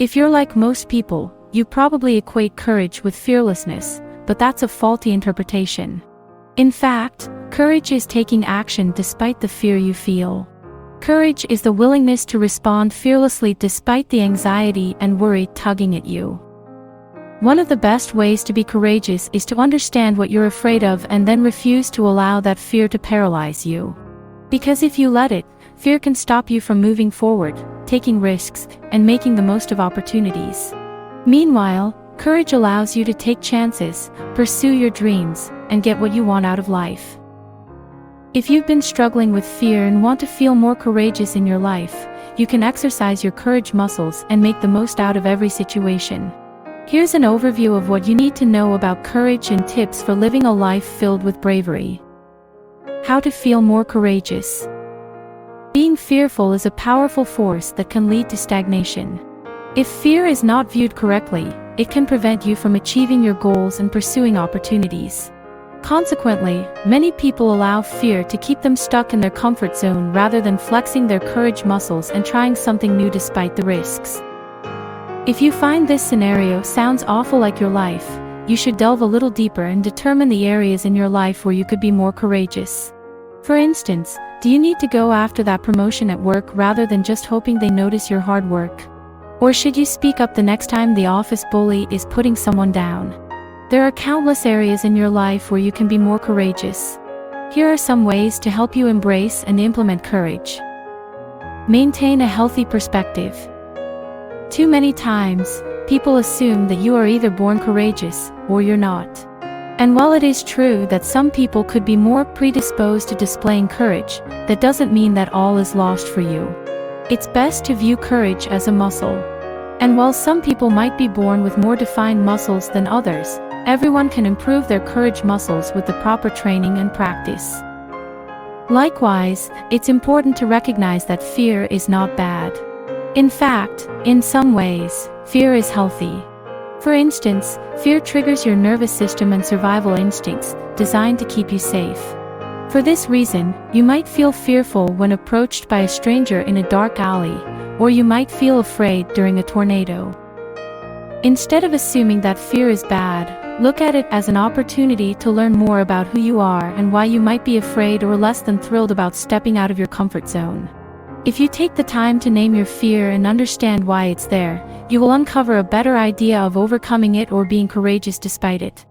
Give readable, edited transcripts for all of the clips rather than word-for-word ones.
If you're like most people, you probably equate courage with fearlessness, but that's a faulty interpretation. In fact, courage is taking action despite the fear you feel. Courage is the willingness to respond fearlessly despite the anxiety and worry tugging at you. One of the best ways to be courageous is to understand what you're afraid of and then refuse to allow that fear to paralyze you. Because if you let it, fear can stop you from moving forward, taking risks, and making the most of opportunities. Meanwhile, courage allows you to take chances, pursue your dreams, and get what you want out of life. If you've been struggling with fear and want to feel more courageous in your life, you can exercise your courage muscles and make the most out of every situation. Here's an overview of what you need to know about courage and tips for living a life filled with bravery. How to feel more courageous. Being fearful is a powerful force that can lead to stagnation. If fear is not viewed correctly, it can prevent you from achieving your goals and pursuing opportunities. Consequently, many people allow fear to keep them stuck in their comfort zone rather than flexing their courage muscles and trying something new despite the risks. If you find this scenario sounds awful like your life, you should delve a little deeper and determine the areas in your life where you could be more courageous. For instance, do you need to go after that promotion at work rather than just hoping they notice your hard work? Or should you speak up the next time the office bully is putting someone down? There are countless areas in your life where you can be more courageous. Here are some ways to help you embrace and implement courage. Maintain a healthy perspective. Too many times, people assume that you are either born courageous or you're not. And while it is true that some people could be more predisposed to displaying courage, that doesn't mean that all is lost for you. It's best to view courage as a muscle. And while some people might be born with more defined muscles than others, everyone can improve their courage muscles with the proper training and practice. Likewise, it's important to recognize that fear is not bad. In fact, in some ways, fear is healthy. For instance, fear triggers your nervous system and survival instincts, designed to keep you safe. For this reason, you might feel fearful when approached by a stranger in a dark alley, or you might feel afraid during a tornado. Instead of assuming that fear is bad, look at it as an opportunity to learn more about who you are and why you might be afraid or less than thrilled about stepping out of your comfort zone. If you take the time to name your fear and understand why it's there, you will uncover a better idea of overcoming it or being courageous despite it.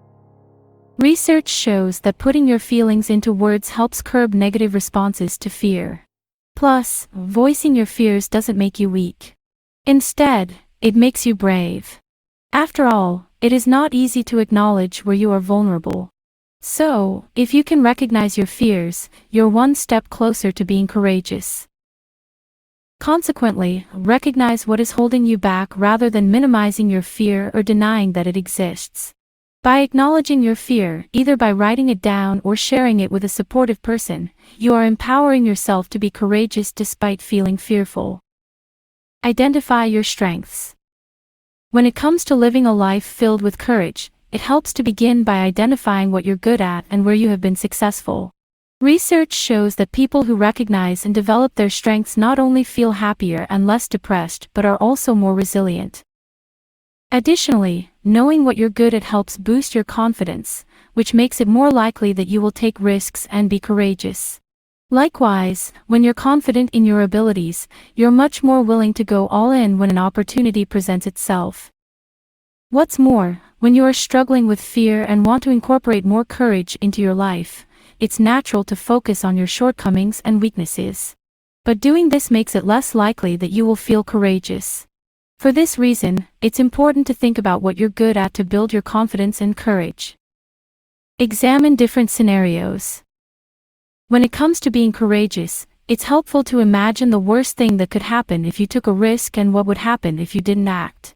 Research shows that putting your feelings into words helps curb negative responses to fear. Plus, voicing your fears doesn't make you weak. Instead, it makes you brave. After all, it is not easy to acknowledge where you are vulnerable. So, if you can recognize your fears, you're one step closer to being courageous. Consequently, recognize what is holding you back rather than minimizing your fear or denying that it exists. By acknowledging your fear, either by writing it down or sharing it with a supportive person, you are empowering yourself to be courageous despite feeling fearful. Identify your strengths. When it comes to living a life filled with courage, it helps to begin by identifying what you're good at and where you have been successful. Research shows that people who recognize and develop their strengths not only feel happier and less depressed but are also more resilient. Additionally, knowing what you're good at helps boost your confidence, which makes it more likely that you will take risks and be courageous. Likewise, when you're confident in your abilities, you're much more willing to go all in when an opportunity presents itself. What's more, when you are struggling with fear and want to incorporate more courage into your life, it's natural to focus on your shortcomings and weaknesses. But doing this makes it less likely that you will feel courageous. For this reason, it's important to think about what you're good at to build your confidence and courage. Examine different scenarios. When it comes to being courageous, it's helpful to imagine the worst thing that could happen if you took a risk and what would happen if you didn't act.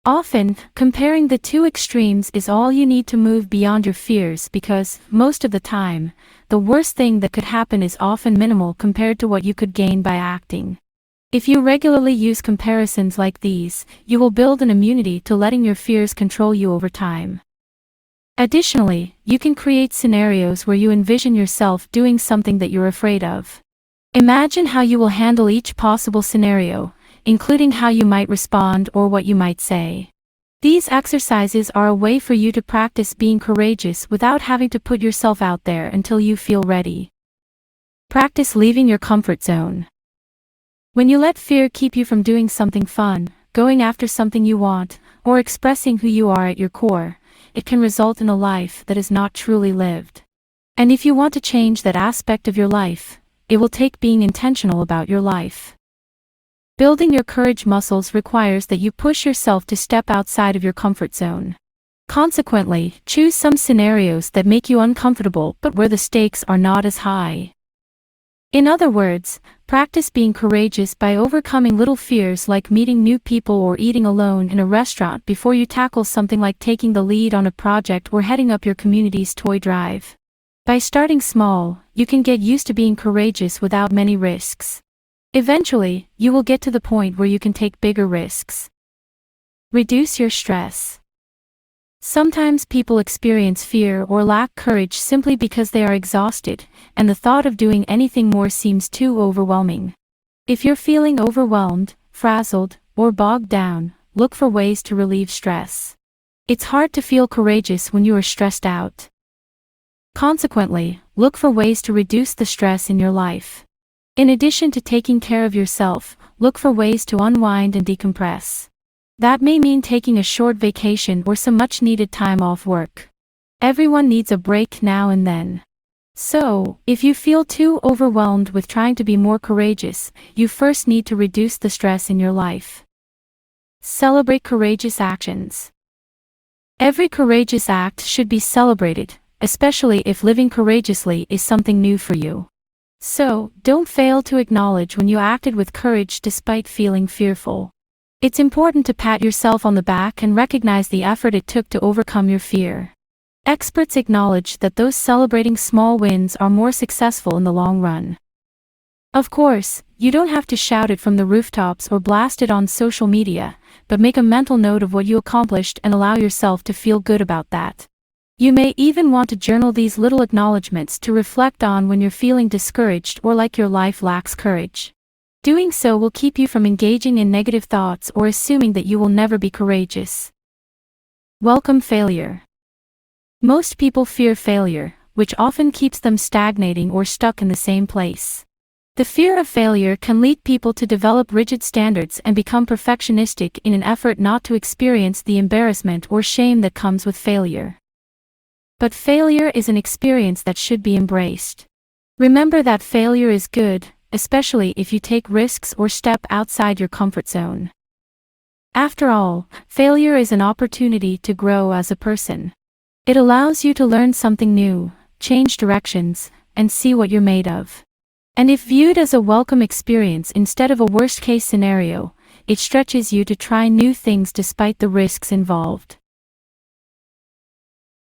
Often, comparing the two extremes is all you need to move beyond your fears because, most of the time, the worst thing that could happen is often minimal compared to what you could gain by acting. If you regularly use comparisons like these, you will build an immunity to letting your fears control you over time. Additionally, you can create scenarios where you envision yourself doing something that you're afraid of. Imagine how you will handle each possible scenario, including how you might respond or what you might say. These exercises are a way for you to practice being courageous without having to put yourself out there until you feel ready. Practice leaving your comfort zone. When you let fear keep you from doing something fun, going after something you want, or expressing who you are at your core, it can result in a life that is not truly lived. And if you want to change that aspect of your life, it will take being intentional about your life. Building your courage muscles requires that you push yourself to step outside of your comfort zone. Consequently, choose some scenarios that make you uncomfortable but where the stakes are not as high. In other words, practice being courageous by overcoming little fears like meeting new people or eating alone in a restaurant before you tackle something like taking the lead on a project or heading up your community's toy drive. By starting small, you can get used to being courageous without many risks. Eventually, you will get to the point where you can take bigger risks. Reduce your stress. Sometimes people experience fear or lack courage simply because they are exhausted, and the thought of doing anything more seems too overwhelming. If you're feeling overwhelmed, frazzled, or bogged down, look for ways to relieve stress. It's hard to feel courageous when you are stressed out. Consequently, look for ways to reduce the stress in your life. In addition to taking care of yourself, look for ways to unwind and decompress. That may mean taking a short vacation or some much-needed time off work. Everyone needs a break now and then. So, if you feel too overwhelmed with trying to be more courageous, you first need to reduce the stress in your life. Celebrate courageous actions. Every courageous act should be celebrated, especially if living courageously is something new for you. So, don't fail to acknowledge when you acted with courage despite feeling fearful. It's important to pat yourself on the back and recognize the effort it took to overcome your fear. Experts acknowledge that those celebrating small wins are more successful in the long run. Of course, you don't have to shout it from the rooftops or blast it on social media, but make a mental note of what you accomplished and allow yourself to feel good about that. You may even want to journal these little acknowledgments to reflect on when you're feeling discouraged or like your life lacks courage. Doing so will keep you from engaging in negative thoughts or assuming that you will never be courageous. Welcome failure. Most people fear failure, which often keeps them stagnating or stuck in the same place. The fear of failure can lead people to develop rigid standards and become perfectionistic in an effort not to experience the embarrassment or shame that comes with failure. But failure is an experience that should be embraced. Remember that failure is good, especially if you take risks or step outside your comfort zone. After all, failure is an opportunity to grow as a person. It allows you to learn something new, change directions, and see what you're made of. And if viewed as a welcome experience instead of a worst-case scenario, it stretches you to try new things despite the risks involved.